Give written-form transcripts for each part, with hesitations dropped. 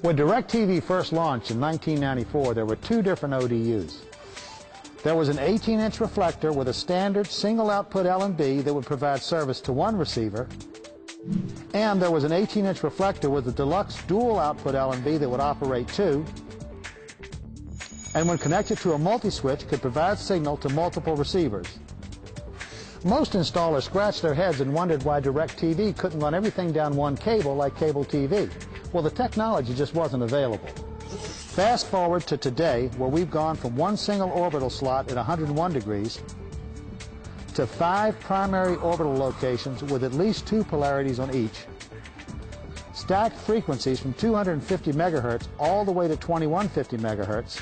When DIRECTV first launched in 1994, there were two different ODUs. There was an 18-inch reflector with a standard single-output LNB that would provide service to one receiver, and there was an 18-inch reflector with a deluxe dual-output LNB that would operate two, and when connected to a multi-switch could provide signal to multiple receivers. Most installers scratched their heads and wondered why DIRECTV couldn't run everything down one cable like cable TV. Well, the technology just wasn't available. Fast forward to today, where we've gone from one single orbital slot at 101 degrees to 5 primary orbital locations with at least 2 polarities on each, stacked frequencies from 250 megahertz all the way to 2150 megahertz,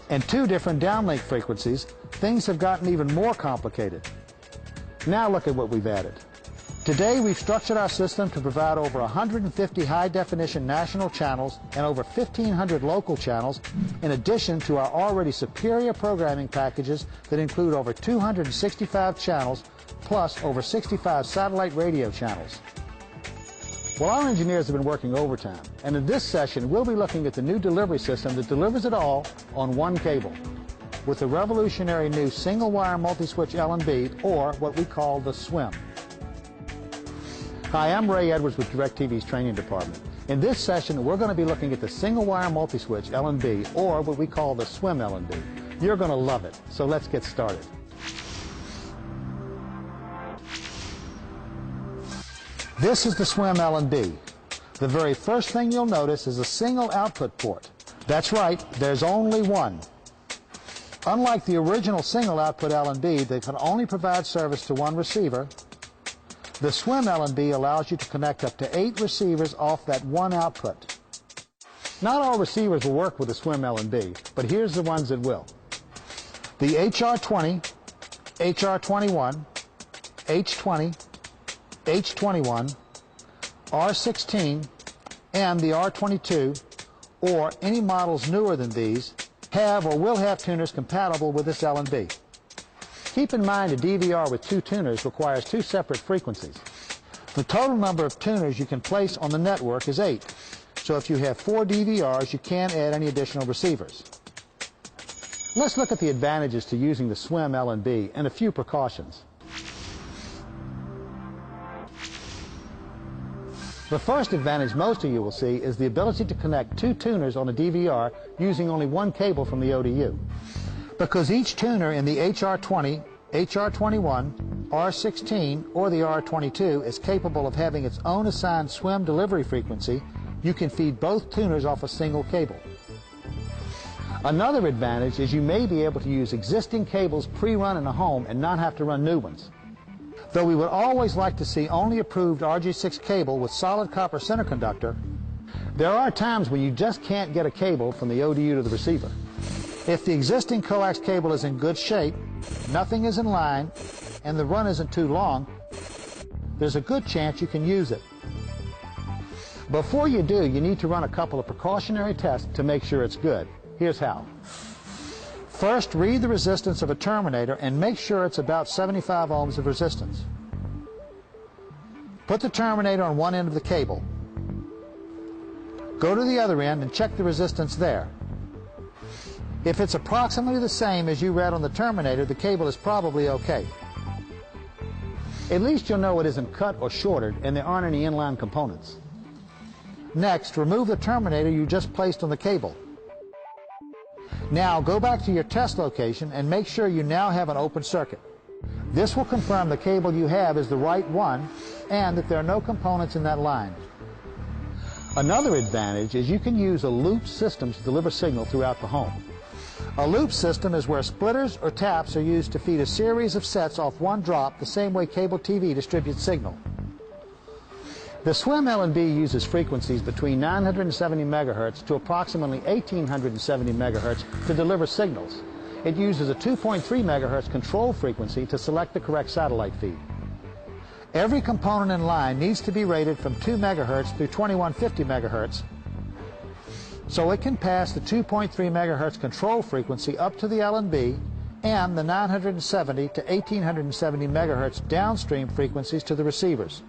and 2 different downlink frequencies. Things have gotten even more complicated. Now look at what we've added. Today we've structured our system to provide over 150 high-definition national channels and over 1,500 local channels, in addition to our already superior programming packages that include over 265 channels plus over 65 satellite radio channels. Well, our engineers have been working overtime, and in this session we'll be looking at the new delivery system that delivers it all on one cable, with the revolutionary new single-wire multi-switch LNB, or what we call the SWM. Hi, I'm Ray Edwards with DIRECTV's training department. In this session, we're going to be looking at the single-wire multi-switch LNB, or what we call the SWM LNB. You're going to love it, so let's get started. This is the SWM LNB. The very first thing you'll notice is a single output port. That's right, there's only one. Unlike the original single output LNB that can only provide service to one receiver, the SWM LNB allows you to connect up to 8 receivers off that one output. Not all receivers will work with the SWM LNB, but here's the ones that will. The HR20, HR21, H20, H21, R16, and the R22, or any models newer than these, have or will have tuners compatible with this LNB. Keep in mind a DVR with 2 tuners requires 2 separate frequencies. The total number of tuners you can place on the network is 8. So if you have 4 DVRs, you can't add any additional receivers. Let's look at the advantages to using the SWM LNB and a few precautions. The first advantage most of you will see is the ability to connect 2 tuners on a DVR using only one cable from the ODU. Because each tuner in the HR20, HR21, R16, or the R22 is capable of having its own assigned SWM delivery frequency, you can feed both tuners off a single cable. Another advantage is you may be able to use existing cables pre-run in a home and not have to run new ones. Though we would always like to see only approved RG6 cable with solid copper center conductor, there are times when you just can't get a cable from the ODU to the receiver. If the existing coax cable is in good shape, nothing is in line, and the run isn't too long, there's a good chance you can use it. Before you do, you need to run a couple of precautionary tests to make sure it's good. Here's how. First, read the resistance of a terminator and make sure it's about 75 ohms of resistance. Put the terminator on one end of the cable. Go to the other end and check the resistance there. If it's approximately the same as you read on the terminator, the cable is probably okay. At least you'll know it isn't cut or shorted and there aren't any inline components. Next, remove the terminator you just placed on the cable. Now go back to your test location and make sure you now have an open circuit. This will confirm the cable you have is the right one and that there are no components in that line. Another advantage is you can use a loop system to deliver signal throughout the home. A loop system is where splitters or taps are used to feed a series of sets off one drop the same way cable TV distributes signal. The SWM LNB uses frequencies between 970 MHz to approximately 1870 MHz to deliver signals. It uses a 2.3 MHz control frequency to select the correct satellite feed. Every component in line needs to be rated from 2 MHz through 2150 MHz, so it can pass the 2.3 MHz control frequency up to the LNB and the 970 to 1870 MHz downstream frequencies to the receivers.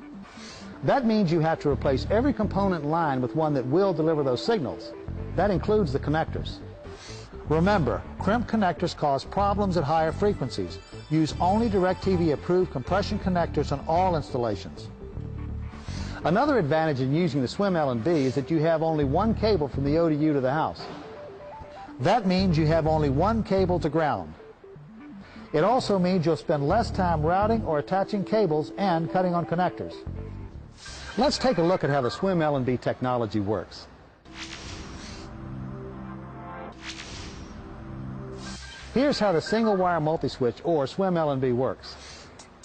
That means you have to replace every component in line with one that will deliver those signals. That includes the connectors. Remember, crimped connectors cause problems at higher frequencies. Use only DIRECTV approved compression connectors on all installations. Another advantage in using the SWM LNB is that you have only one cable from the ODU to the house. That means you have only one cable to ground. It also means you'll spend less time routing or attaching cables and cutting on connectors. Let's take a look at how the SWM LNB technology works. Here's how the single-wire multi-switch, or SWM LNB, works.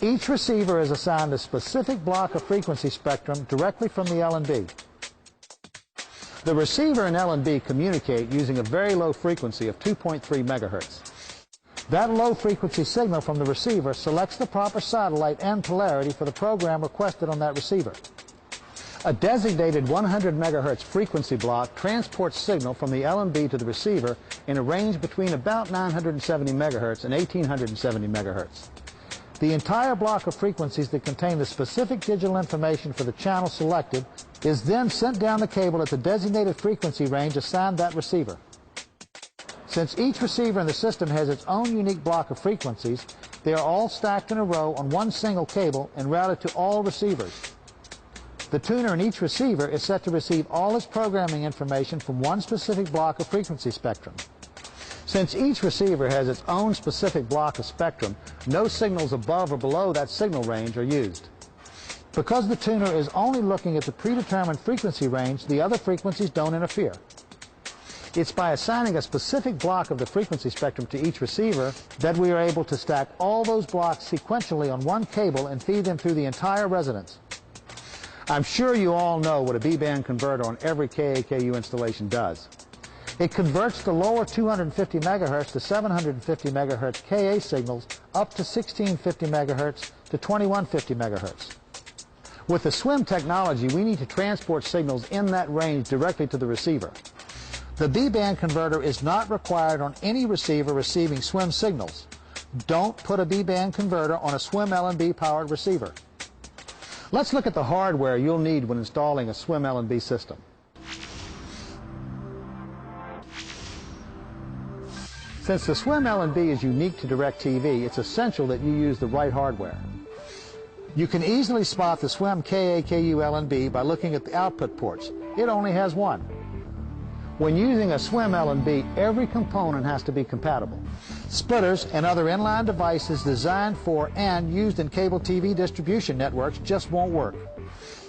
Each receiver is assigned a specific block of frequency spectrum directly from the LNB. The receiver and LNB communicate using a very low frequency of 2.3 megahertz. That low-frequency signal from the receiver selects the proper satellite and polarity for the program requested on that receiver. A designated 100 megahertz frequency block transports signal from the LNB to the receiver in a range between about 970 megahertz and 1870 megahertz. The entire block of frequencies that contain the specific digital information for the channel selected is then sent down the cable at the designated frequency range assigned that receiver. Since each receiver in the system has its own unique block of frequencies, they are all stacked in a row on one single cable and routed to all receivers. The tuner in each receiver is set to receive all its programming information from one specific block of frequency spectrum. Since each receiver has its own specific block of spectrum, no signals above or below that signal range are used. Because the tuner is only looking at the predetermined frequency range, the other frequencies don't interfere. It's by assigning a specific block of the frequency spectrum to each receiver that we are able to stack all those blocks sequentially on one cable and feed them through the entire residence. I'm sure you all know what a B-band converter on every KAKU installation does. It converts the lower 250 megahertz to 750 megahertz KA signals up to 1650 megahertz to 2150 megahertz. With the SWM technology, we need to transport signals in that range directly to the receiver. The B-band converter is not required on any receiver receiving SWM signals. Don't put a B-band converter on a SWM LNB powered receiver. Let's look at the hardware you'll need when installing a SWM LNB system. Since the SWM LNB is unique to DIRECTV, it's essential that you use the right hardware. You can easily spot the SWM KAKU LNB by looking at the output ports. It only has one. When using a SWM LNB, every component has to be compatible. Splitters and other inline devices designed for and used in cable TV distribution networks just won't work.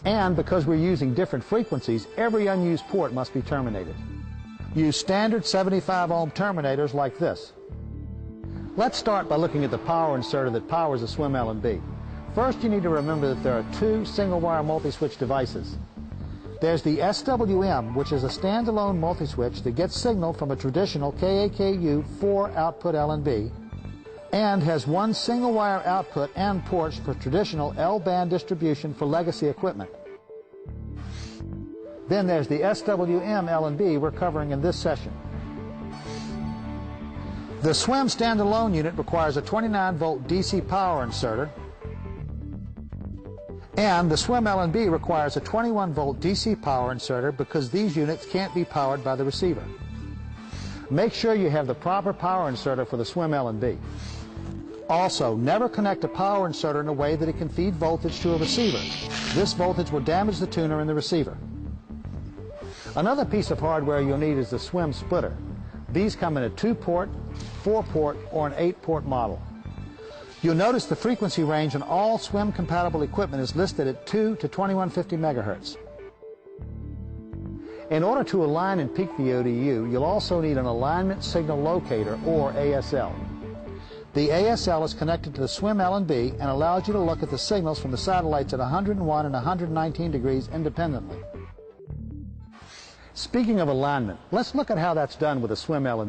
And because we're using different frequencies, every unused port must be terminated. Use standard 75 ohm terminators like this. Let's start by looking at the power inserter that powers a SWM LNB. First, you need to remember that there are two single-wire multi-switch devices. There's the SWM, which is a standalone multi-switch that gets signal from a traditional KAKU 4-output LNB and has one single-wire output and ports for traditional L-band distribution for legacy equipment. Then there's the SWM LNB we're covering in this session. The SWM standalone unit requires a 29-volt DC power inserter, and the SWM LNB requires a 21-volt DC power inserter because these units can't be powered by the receiver. Make sure you have the proper power inserter for the SWM LNB. Also, never connect a power inserter in a way that it can feed voltage to a receiver. This voltage will damage the tuner in the receiver. Another piece of hardware you'll need is the SWM splitter. These come in a 2-port, 4-port, or an 8-port model. You'll notice the frequency range on all SWM-compatible equipment is listed at 2 to 2150 megahertz. In order to align and peak the ODU, you'll also need an alignment signal locator, or ASL. The ASL is connected to the SWM LNB and allows you to look at the signals from the satellites at 101 and 119 degrees independently. Speaking of alignment, let's look at how that's done with a SWM LNB.